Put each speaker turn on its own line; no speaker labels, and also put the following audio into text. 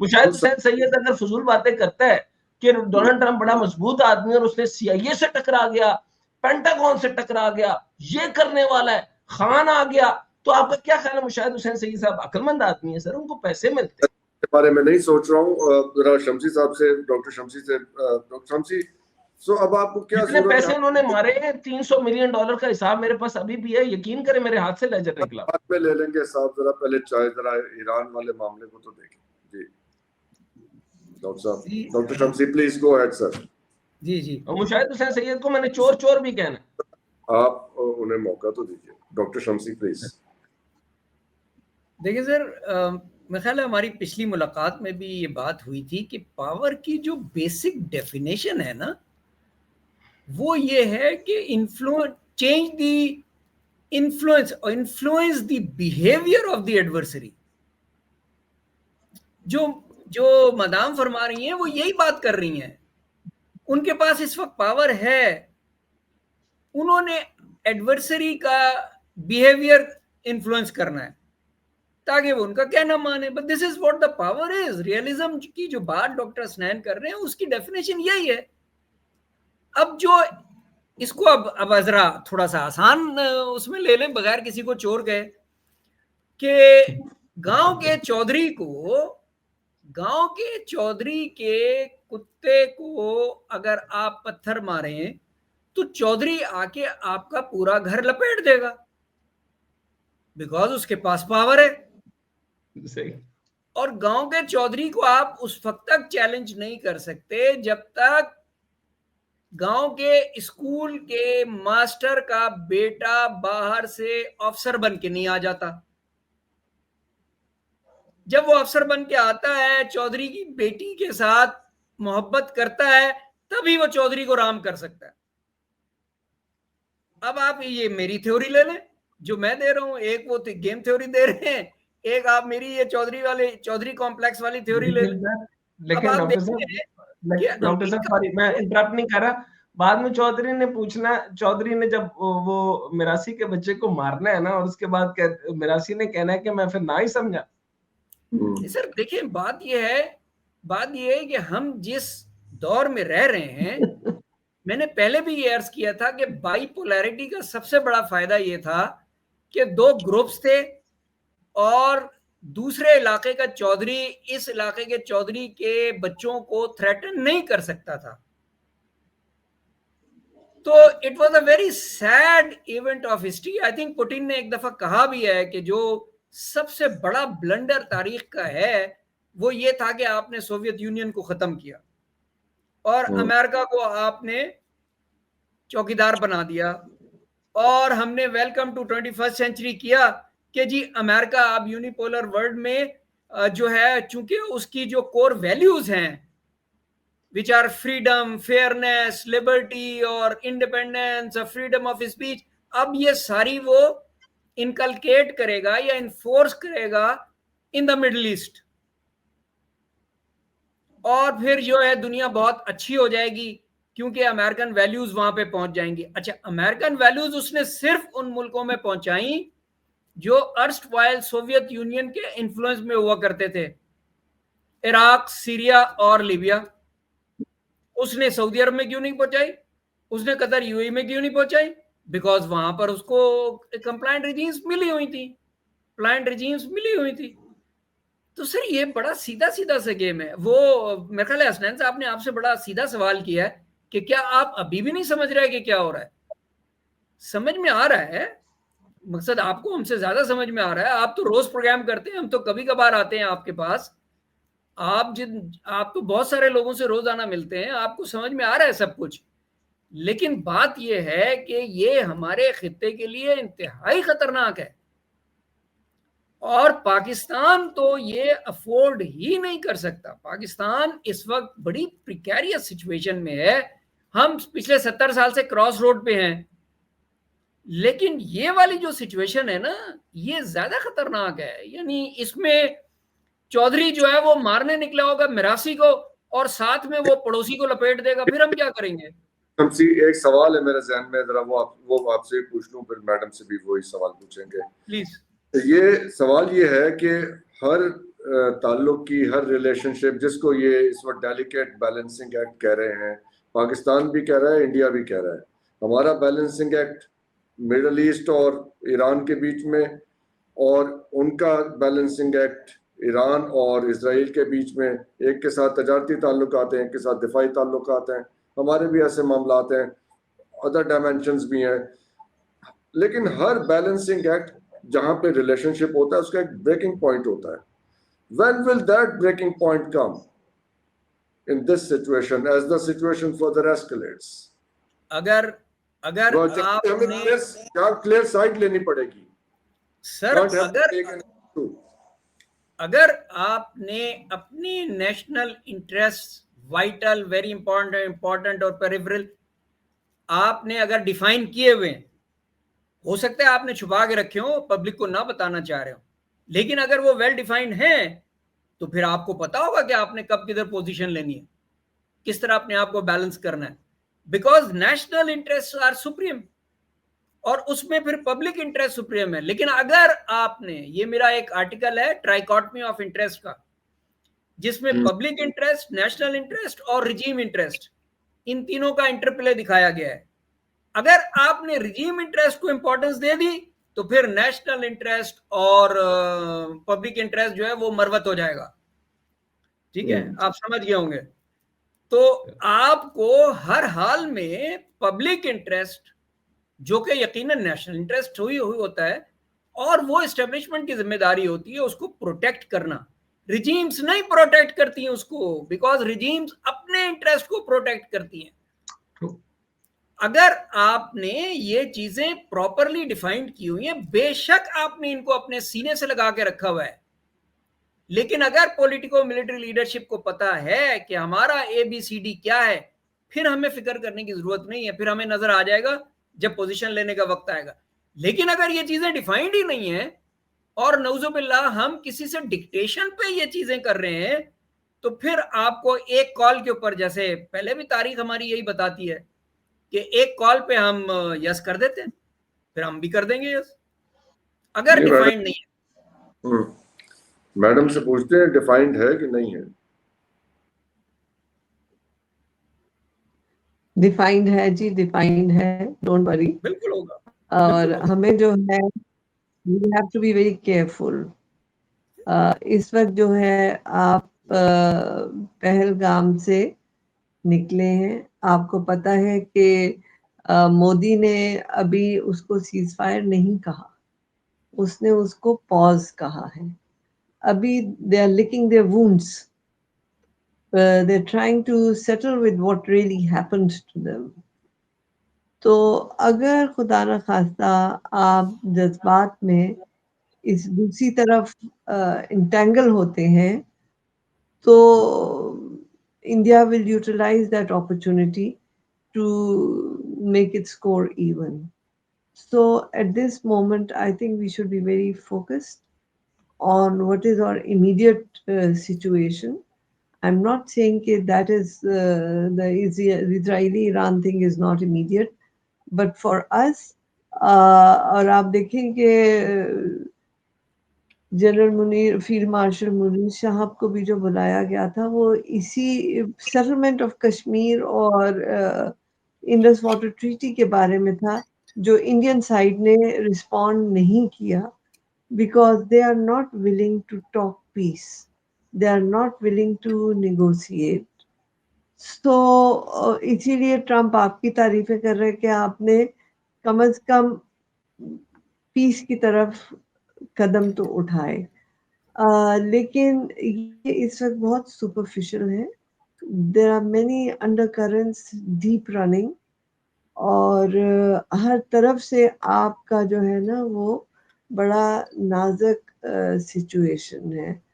मुशाहिद हुसैन सैयद अगर फजूल बातें करता है कि डोनाल्ड ट्रंप बड़ा मजबूत आदमी और उसने CIA से टकरा गया, पेंटागन से टकरा गया, ये करने वाला है, खान आ गया, तो आपका क्या ख्याल है? मुशाहिद हुसैन सैयद साहब अक्लमंद आदमी है सर, उनको पैसे मिलते हैं।
के बारे में नहीं सोच रहा हूँ, जरा शमसी साहब से, डॉक्टर शमसी से, डॉक्टर शमसी, सो अब आपको क्या
जितने पैसे उन्होंने मारे हैं, $300 मिलियन का हिसाब मेरे पास अभी भी है, यकीन करें मेरे हाथ से लेजर निकला।
बाद में ले लेंगे साहब, जरा पहले जरा ईरान वाले मामले को तो देखें। जी डॉक्टर साहब, doctor Shamsi please go ahead sir.
जी
और मुशाहिद हुसैन सैयद को मैंने चोर भी कहना,
आप उन्हें मौका तो दीजिए। Doctor Shamsi please.
देखिए सर, मेरा ख्याल है हमारी पिछली मुलाकात में भी ये बात हुई थी कि पावर की जो बेसिक डेफिनेशन है ना, वो ये है कि इन्फ्लुएंस, चेंज द इन्फ्लुएंस और influence the behaviour of the adversary. जो मदाम फरमा रही हैं वो यही बात कर रही हैं, उनके पास इस वक्त पावर है, उन्होंने एडवर्सरी का बिहेवियर इन्फ्लुएंस करना है ताकि वो उनका कहना माने। But this is what the power is. Realism की जो बात डॉक्टर हसनैन कर रहे हैं उसकी डेफिनेशन यही है। अब जो इसको अब जरा थोड़ा सा आसान उसमें ले लें, बगैर किसी को चोर कहे, कि गांव के चौधरी के कुत्ते को अगर आप पत्थर मारें तो चौधरी आके आपका पूरा घर लपेट देगा, बिकॉज उसके पास पावर है।
सही।
और गांव के चौधरी को आप उस वक्त तक चैलेंज नहीं कर सकते जब तक गांव के स्कूल के मास्टर का बेटा बाहर से अफसर बन के नहीं आ जाता। जब वो अफसर बन के आता है, चौधरी की बेटी के साथ मोहब्बत करता है, तभी वो चौधरी को राम कर सकता है। अब आप ये मेरी थ्योरी ले लें जो मैं दे रहा हूं, एक वो गेम थ्योरी दे रहे हैं, एक आप मेरी ये चौधरी कॉम्प्लेक्स वाली थ्योरी ले लें।
लेकिन डॉक्टर साहब सॉरी मैं इंटरप्ट नहीं कर रहा, बाद में चौधरी ने पूछना, चौधरी ने जब वो मिरासी के बच्चे को मारना है ना, और उसके बाद मिरासी ने कहना है कि मैं फिर ना ही समझा।
सर देखिए, बात ये है कि हम जिस दौर में रह रहे हैं मैंने पहले भी ये अर्ज किया था कि बाइपोलैरिटी का सबसे बड़ा फायदा ये था कि दो ग्रुप्स थे और दूसरे इलाके का चौधरी इस इलाके के चौधरी के बच्चों को थ्रेटन नहीं कर सकता था। तो it was a very sad event of history. I think Putin ने एक दफा कहा भी है कि जो सबसे बड़ा ब्लंडर तारीख का है वो ये था कि आपने सोवियत यूनियन को खत्म किया और अमेरिका को आपने चौकीदार बना दिया, और हमने वेलकम टू 21st सेंचुरी किया कि जी अमेरिका अब यूनिपोलर वर्ल्ड में जो है, चूंकि उसकी जो कोर वैल्यूज हैं which are freedom, fairness, liberty और इंडिपेंडेंस, फ्रीडम ऑफ स्पीच, अब ये सारी वो इनकलकेट करेगा या इन्फोर्स करेगा इन द मिडिल ईस्ट, और फिर जो है दुनिया बहुत अच्छी हो जाएगी क्योंकि अमेरिकन वैल्यूज वहां पे पहुंच जाएंगी। अच्छा, अमेरिकन वैल्यूज उसने सिर्फ उन मुल्कों में पहुंचाई जो अर्स्टवाइल सोवियत यूनियन के इन्फ्लुएंस में हुआ करते थे, इराक, सीरिया और लीबिया। उसने सऊदी अरब में क्यों नहीं पहुंचाई? उसने कतर यूएई में क्यों नहीं पहुंचाई? बिकॉज वहां पर उसको कंप्लायंट रिजीम्स मिली हुई थी। तो सर ये बड़ा सीधा सा गेम है। वो मेरे ख्याल है हसनैन साहब ने आपसे बड़ा सीधा सवाल किया है कि क्या आप अभी भी नहीं समझ रहे कि क्या हो रहा है? समझ में आ रहा है, मकसद आपको हमसे ज्यादा समझ में आ रहा है। आप तो रोज प्रोग्राम करते हैं, हम तो कभी कभार आते हैं आपके पास। आप तो बहुत सारे लोगों से रोजाना मिलते हैं, आपको समझ में आ रहा है सब कुछ। लेकिन बात यह है कि ये हमारे खित्ते के लिए इंतहाई खतरनाक है और पाकिस्तान तो ये अफोर्ड ही नहीं कर सकता। पाकिस्तान इस वक्त बड़ी प्रिकैरियस सिचुएशन में है। हम पिछले 70 साल से क्रॉस रोड पे हैं, लेकिन ये वाली जो सिचुएशन है ना, ये ज्यादा खतरनाक है। यानी इसमें चौधरी जो है वो मारने निकला होगा मिरासी को और साथ में वो पड़ोसी को लपेट देगा, फिर हम क्या करेंगे?
एक सवाल है मेरे जहन में, जरा वो आपसे पूछ लूं, फिर मैडम से भी वही सवाल पूछेंगे
प्लीज।
ये सवाल ये है कि हर ताल्लुक की हर रिलेशनशिप, जिसको ये इस वक्त डेलिकेट बैलेंसिंग एक्ट कह रहे हैं, पाकिस्तान भी कह रहा है, इंडिया भी कह रहा है, हमारा बैलेंसिंग एक्ट मिडल ईस्ट और ईरान के बीच में, और उनका बैलेंसिंग एक्ट ईरान और इसराइल के बीच में, एक के साथ तजारती ताल्लुकात हैं, एक के साथ दिफाई ताल्लुकात हैं, हमारे भी ऐसे मामलात हैं, अदर डायमेंशंस भी हैं। लेकिन हर बैलेंसिंग एक्ट जहां पे रिलेशनशिप होता है उसका एक ब्रेकिंग पॉइंट होता है। When will that breaking point come in this situation as the situation further escalates?
अगर अगर आपने
क्लियर साइड लेनी पड़ेगी
सर, अगर आपने अपनी national interest, vital, very important और पेरिफेरल आपने अगर डिफाइन किए हुए, हो सकता है आपने छुपा के रखे हो, पब्लिक को ना बताना चाह रहे हो, लेकिन अगर वो वेल डिफाइंड है तो फिर आपको पता होगा कि आपने कब किधर पोजीशन लेनी है, किस तरह अपने आप को बैलेंस करना है, because national interest are supreme और उसमें फिर पब्लिक इंटरेस्ट सुप्रीम है। लेकिन अगर आपने, ये मेरा एक आर्टिकल है ट्राइकॉटमी ऑफ इंटरेस्ट का, जिसमें पब्लिक इंटरेस्ट, नेशनल इंटरेस्ट और रिजीम इंटरेस्ट, इन तीनों का इंटरप्ले दिखाया गया है। अगर आपने रिजीम इंटरेस्ट को इंपॉर्टेंस दे दी तो फिर नेशनल इंटरेस्ट और पब्लिक इंटरेस्ट जो है वो मरवत हो जाएगा। ठीक है, आप समझ गए होंगे। तो आपको हर हाल में पब्लिक इंटरेस्ट, जो कि यकीनन नेशनल इंटरेस्ट हुई होता है, और वो एस्टेब्लिशमेंट की जिम्मेदारी होती है उसको प्रोटेक्ट करना। रिजीम्स नहीं प्रोटेक्ट करती हैं उसको, बिकॉज रिजीम्स अपने इंटरेस्ट को प्रोटेक्ट करती हैं। अगर आपने ये चीजें प्रॉपरली डिफाइंड की हुई हैं, बेशक आपने इनको अपने सीने से लगा के रखा हुआ है, लेकिन अगर पॉलिटिको मिलिट्री लीडरशिप को पता है कि हमारा ABCD क्या है, फिर हमें फिक्र करने की जरूरत नहीं है, फिर हमें नजर आ जाएगा जब पोजीशन लेने का वक्त आएगा। लेकिन अगर ये चीजें डिफाइंड ही नहीं है और नौजुबिल्लाह हम किसी से डिक्टेशन पे ये चीजें कर रहे हैं, तो फिर आपको एक कॉल के ऊपर, जैसे पहले भी तारीख हमारी यही बताती है कि एक कॉल पे हम यस कर देते हैं, फिर हम भी कर देंगे यस, अगर डिफाइंड नहीं है।
मैडम से पूछते हैं डिफाइंड है कि नहीं है।
डिफाइंड है जी, डिफाइंड है, डोंट वरी,
बिल्कुल होगा।
और हमें जो है we have to be very careful. इस वक्त जो है आप पहलगाम से निकले हैं, आपको पता है कि मोदी ने अभी उसको सीज फायर नहीं कहा, उसने उसको पॉज कहा है। अभी they are licking their wounds, they are trying to settle with what really happened to them. तो अगर खुदा न खास्ता आप जज्बात में इस दूसरी तरफ इंटेंगल होते हैं, तो India will utilize that opportunity to make it score even. So at this moment, I think we should be very focused on what is our immediate situation. I'm not saying that is the Israeli-Iran thing is not immediate, but for us, और आप देखें general Munir, field marshal Munir साहब को भी जो बुलाया गया था, वो इसी सेटलमेंट ऑफ कश्मीर और इंडस वाटर ट्रीटी के बारे में था, जो इंडियन साइड ने रिस्पॉन्ड नहीं किया, because they are not willing to talk peace, they are not willing to negotiate. तो इसीलिए ट्रम्प आपकी तारीफें कर रहे हैं कि आपने कम से कम पीस की तरफ कदम तो उठाए, लेकिन ये इस वक्त बहुत सुपरफिशियल है। There are many undercurrents deep running, और हर तरफ से आपका जो है ना वो बड़ा नाजुक सिचुएशन है।